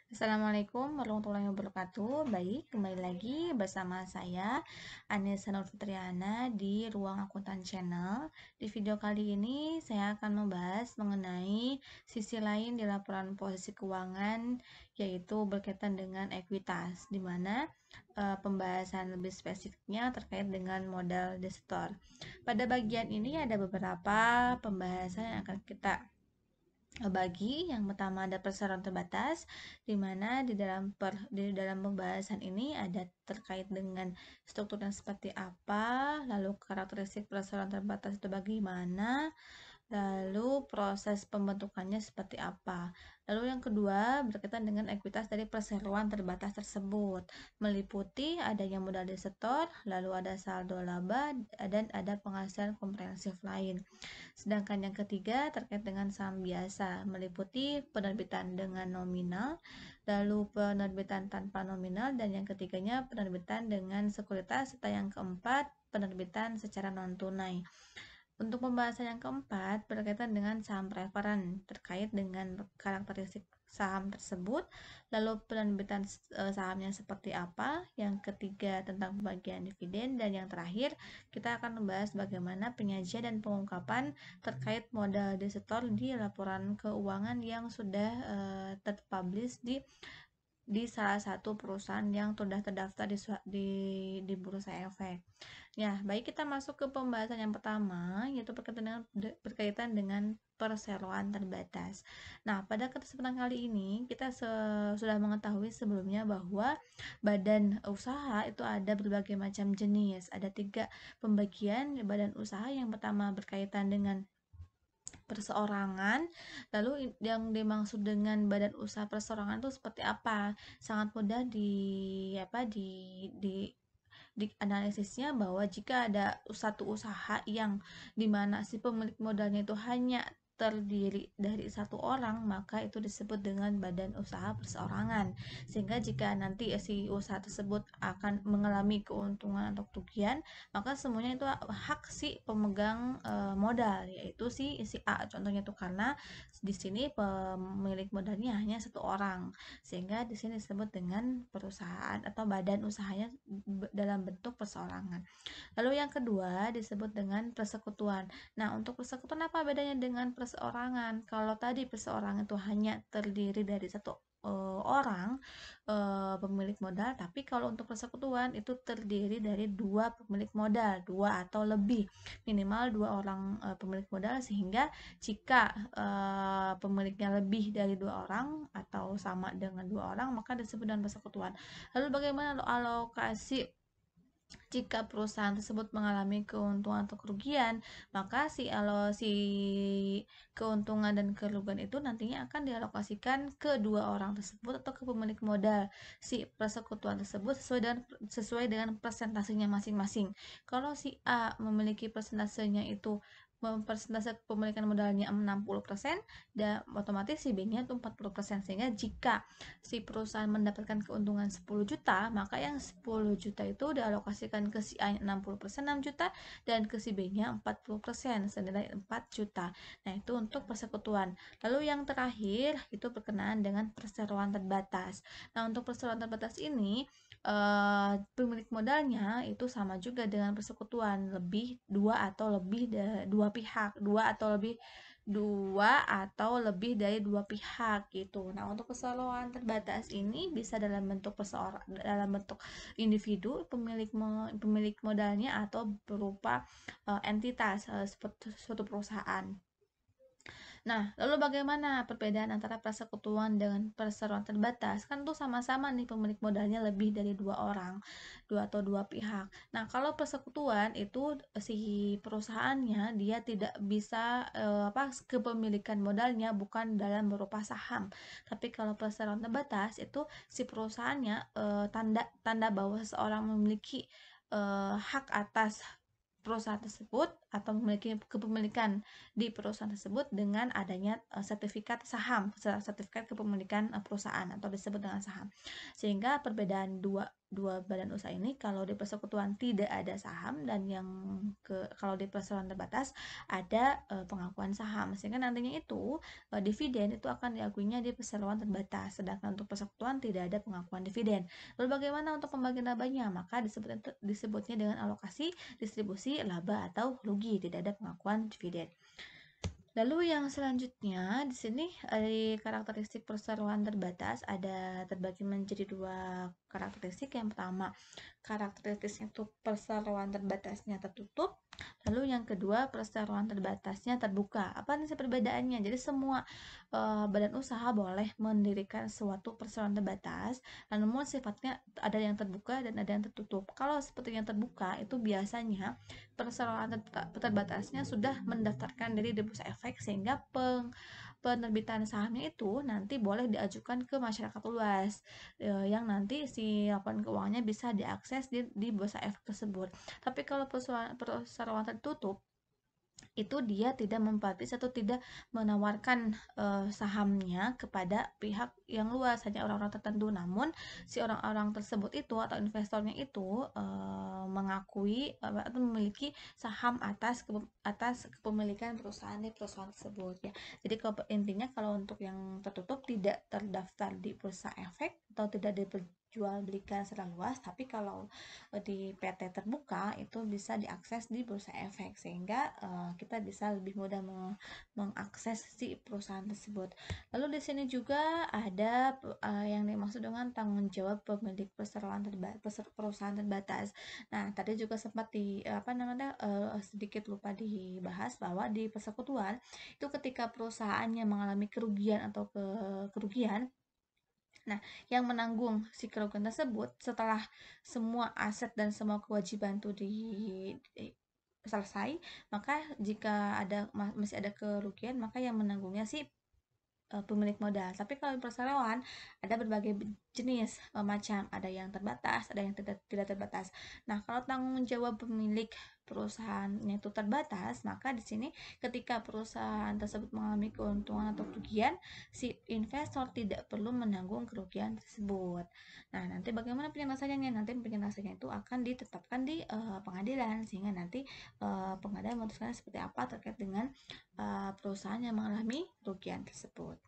Assalamualaikum warahmatullahi wabarakatuh. Baik, kembali lagi bersama saya Anissa Nur Fitriana di Ruang Akuntan Channel. Di video kali ini saya akan membahas mengenai sisi lain di laporan posisi keuangan, yaitu berkaitan dengan ekuitas, di mana pembahasan lebih spesifiknya terkait dengan modal depositor. Pada bagian ini ada beberapa pembahasan yang akan kita bagi. Yang pertama ada perseroan terbatas, di mana di dalam pembahasan ini ada terkait dengan strukturnya seperti apa, lalu karakteristik perseroan terbatas itu bagaimana, lalu proses pembentukannya seperti apa. Lalu yang kedua berkaitan dengan ekuitas dari perseroan terbatas tersebut, meliputi adanya modal depositor, lalu ada saldo laba, dan ada penghasilan komprehensif lain. Sedangkan yang ketiga terkait dengan saham biasa, meliputi penerbitan dengan nominal, lalu penerbitan tanpa nominal, dan yang ketiganya penerbitan dengan sekuritas, serta yang keempat penerbitan secara non-tunai. Untuk pembahasan yang keempat berkaitan dengan saham preferen terkait dengan karakteristik saham tersebut, lalu penerbitan sahamnya seperti apa, yang ketiga tentang pembagian dividen, dan yang terakhir kita akan membahas bagaimana penyajian dan pengungkapan terkait modal depositor di laporan keuangan yang sudah terpublish di salah satu perusahaan yang sudah terdaftar di Bursa Efek. Ya, baik, kita masuk ke pembahasan yang pertama, yaitu berkaitan dengan perseroan terbatas. Nah, pada kesempatan kali ini kita sudah mengetahui sebelumnya bahwa badan usaha itu ada berbagai macam jenis. Ada 3 pembagian badan usaha. Yang pertama berkaitan dengan perseorangan. Lalu yang dimaksud dengan badan usaha perseorangan itu seperti apa? Sangat mudah di analisisnya, bahwa jika ada satu usaha yang dimana si pemilik modalnya itu hanya terdiri dari satu orang, maka itu disebut dengan badan usaha perseorangan. Sehingga jika nanti si usaha tersebut akan mengalami keuntungan atau kerugian, maka semuanya itu hak si pemegang modal, yaitu si A contohnya tuh, karena di sini pemilik modalnya hanya satu orang, sehingga di sini disebut dengan perusahaan atau badan usahanya dalam bentuk perseorangan. Lalu yang kedua disebut dengan persekutuan. Nah, untuk persekutuan apa bedanya dengan perseorangan? Kalau tadi perseorangan itu hanya terdiri dari satu orang pemilik modal, tapi kalau untuk persekutuan itu terdiri dari dua pemilik modal, dua atau lebih, minimal dua orang pemilik modal, sehingga jika pemiliknya lebih dari dua orang atau sama dengan dua orang, maka disebut dengan persekutuan. Lalu bagaimana alokasi jika perusahaan tersebut mengalami keuntungan atau kerugian? Maka si keuntungan dan kerugian itu nantinya akan dialokasikan ke dua orang tersebut atau ke pemilik modal si persekutuan tersebut sesuai dengan persentasenya masing-masing. Kalau si A memiliki persentasenya itu persentase kepemilikan modalnya 60%, dan otomatis si B-nya itu 40%, sehingga jika si perusahaan mendapatkan keuntungan 10 juta, maka yang 10 juta itu dialokasikan ke si A 60%, 6 juta, dan ke si B-nya 40%, senilai 4 juta. Nah, itu untuk persekutuan. Lalu yang terakhir itu berkenaan dengan perseroan terbatas. Nah, untuk perseroan terbatas ini pemilik modalnya itu sama juga dengan persekutuan, dua atau lebih dari dua pihak gitu. Nah, untuk perseroan terbatas ini bisa dalam bentuk individu pemilik modalnya, atau berupa entitas seperti suatu perusahaan. Nah, lalu bagaimana perbedaan antara persekutuan dengan perseroan terbatas? Kan tuh sama-sama nih pemilik modalnya lebih dari dua orang, dua atau dua pihak. Nah, kalau persekutuan itu si perusahaannya dia tidak bisa kepemilikan modalnya bukan dalam berupa saham. Tapi kalau perseroan terbatas itu si perusahaannya tanda bahwa seseorang memiliki hak atas perusahaan tersebut atau memiliki kepemilikan di perusahaan tersebut dengan adanya sertifikat saham, sertifikat kepemilikan perusahaan, atau disebut dengan saham. Sehingga perbedaan dua badan usaha ini kalau di persekutuan tidak ada saham, dan kalau di perseroan terbatas ada pengakuan saham, sehingga nantinya itu dividen itu akan diakuinya di perseroan terbatas, sedangkan untuk persekutuan tidak ada pengakuan dividen. Lalu bagaimana untuk pembagian labanya? Maka disebutnya dengan alokasi distribusi laba atau rugi, tidak ada pengakuan dividen. Lalu yang selanjutnya di sini dari karakteristik perseroan terbatas ada terbagi menjadi dua karakteristik. Yang pertama, karakteristik itu perseroan terbatasnya tertutup. Lalu yang kedua, perseroan terbatasnya terbuka. Apa nih perbedaannya? Jadi semua badan usaha boleh mendirikan suatu perseroan terbatas, namun sifatnya ada yang terbuka dan ada yang tertutup. Kalau seperti yang terbuka itu biasanya perseroan terbatasnya sudah mendaftarkan diri di Bursa Efek, sehingga penerbitan sahamnya itu nanti boleh diajukan ke masyarakat luas, yang nanti si laporan keuangannya bisa diakses di Bursa Efek tersebut. Tapi kalau perseroan tertutup itu dia tidak mempublish atau tidak menawarkan sahamnya kepada pihak yang luas, hanya orang-orang tertentu. Namun si orang-orang tersebut itu atau investornya itu mengakui atau memiliki saham atas kepemilikan perusahaan di perusahaan tersebut ya. Jadi intinya kalau untuk yang tertutup tidak terdaftar di Bursa Efek atau tidak diperjualbelikan secara luas, tapi kalau di PT terbuka itu bisa diakses di Bursa Efek, sehingga kita bisa lebih mudah mengakses si perusahaan tersebut. Lalu di sini juga ada yang dimaksud dengan tanggung jawab pemilik perusahaan terbatas. Nah, tadi juga sempat sedikit lupa dibahas bahwa di persekutuan itu ketika perusahaannya mengalami kerugian atau kerugian, nah, yang menanggung si kerugian tersebut setelah semua aset dan semua kewajiban itu selesai, maka jika masih ada kerugian, maka yang menanggungnya si pemilik modal. Tapi kalau perseroan ada berbagai jenis macam, ada yang terbatas, ada yang tidak terbatas. Nah, kalau tanggung jawab pemilik perusahaannya itu terbatas, maka di sini ketika perusahaan tersebut mengalami keuntungan atau kerugian, si investor tidak perlu menanggung kerugian tersebut. Nah, nanti bagaimana penyelesaiannya? Nanti penyelesaiannya itu akan ditetapkan di pengadilan, sehingga nanti pengadilan memutuskan seperti apa terkait dengan perusahaan yang mengalami kerugian tersebut.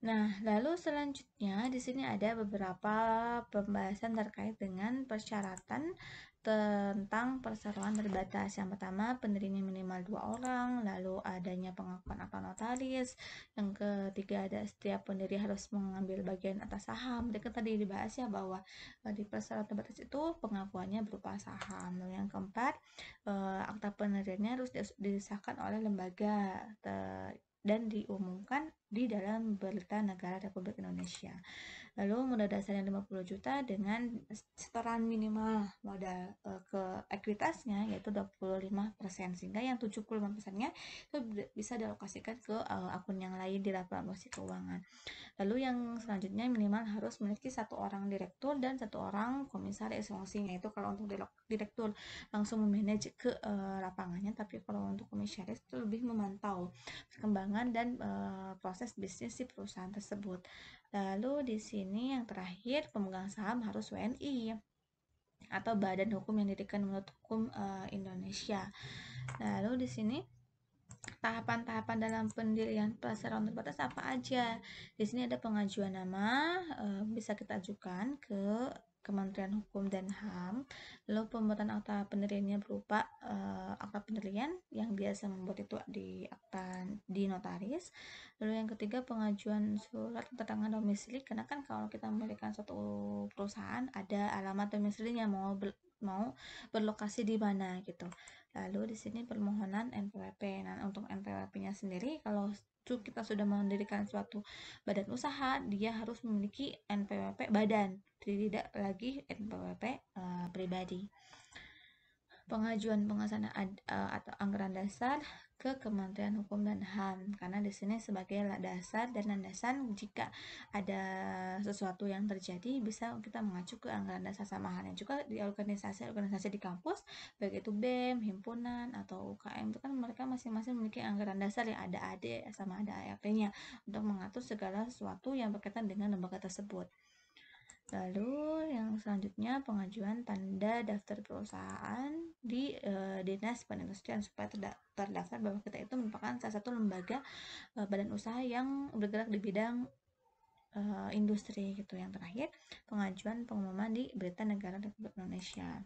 Nah, lalu selanjutnya di sini ada beberapa pembahasan terkait dengan persyaratan tentang perseroan terbatas. Yang pertama, pendirinya minimal 2 orang, lalu adanya pengakuan akta notaris. Yang ketiga, ada setiap pendiri harus mengambil bagian atas saham. Jadi tadi dibahas ya bahwa di perseroan terbatas itu pengakuannya berupa saham. Lalu yang keempat, akta pendiriannya harus disahkan oleh lembaga dan diumumkan di dalam Berita Negara Republik Indonesia. Lalu modal dasarnya 50 juta dengan setoran minimal modal ke ekuitasnya yaitu 25%, sehingga yang 75%-nya itu bisa dialokasikan ke akun yang lain di laporan posisi keuangan. Lalu yang selanjutnya minimal harus memiliki 1 orang direktur dan 1 orang komisaris fungsinya. Itu kalau untuk direktur langsung memanage ke lapangannya, tapi kalau untuk komisaris itu lebih memantau perkembangan dan proses bisnis si perusahaan tersebut. Lalu di sini yang terakhir, pemegang saham harus WNI atau badan hukum yang didirikan menurut hukum Indonesia. Lalu di sini tahapan-tahapan dalam pendirian perseroan terbatas apa aja? Di sini ada pengajuan nama, bisa kita ajukan ke Kementerian Hukum dan HAM. Lalu pembuatan akta pendiriannya berupa akta pendirian yang biasa membuat itu di notaris. Lalu yang ketiga, pengajuan surat keterangan domisili, karena kan kalau kita memiliki suatu perusahaan ada alamat domisilinya, mau berlokasi di mana gitu. Lalu di sini permohonan NPWP. Nah, untuk NPWP-nya sendiri, kalau kita sudah mendirikan suatu badan usaha, dia harus memiliki NPWP badan, tidak lagi NPWP pribadi. Pengajuan pengesahan atau anggaran dasar ke Kementerian Hukum dan HAM, karena di sini sebagai dasar dan landasan jika ada sesuatu yang terjadi bisa kita mengacu ke anggaran dasar. Sama halnya juga di organisasi di kampus, baik itu BEM, himpunan atau UKM, itu kan mereka masing-masing memiliki anggaran dasar yang ada AD sama ada ART-nya untuk mengatur segala sesuatu yang berkaitan dengan lembaga tersebut. Lalu yang selanjutnya pengajuan tanda daftar perusahaan di Dinas Perindustrian supaya terdaftar bahwa kita itu merupakan salah satu lembaga badan usaha yang bergerak di bidang industri gitu. Yang terakhir, pengajuan pengumuman di Berita Negara Republik Indonesia.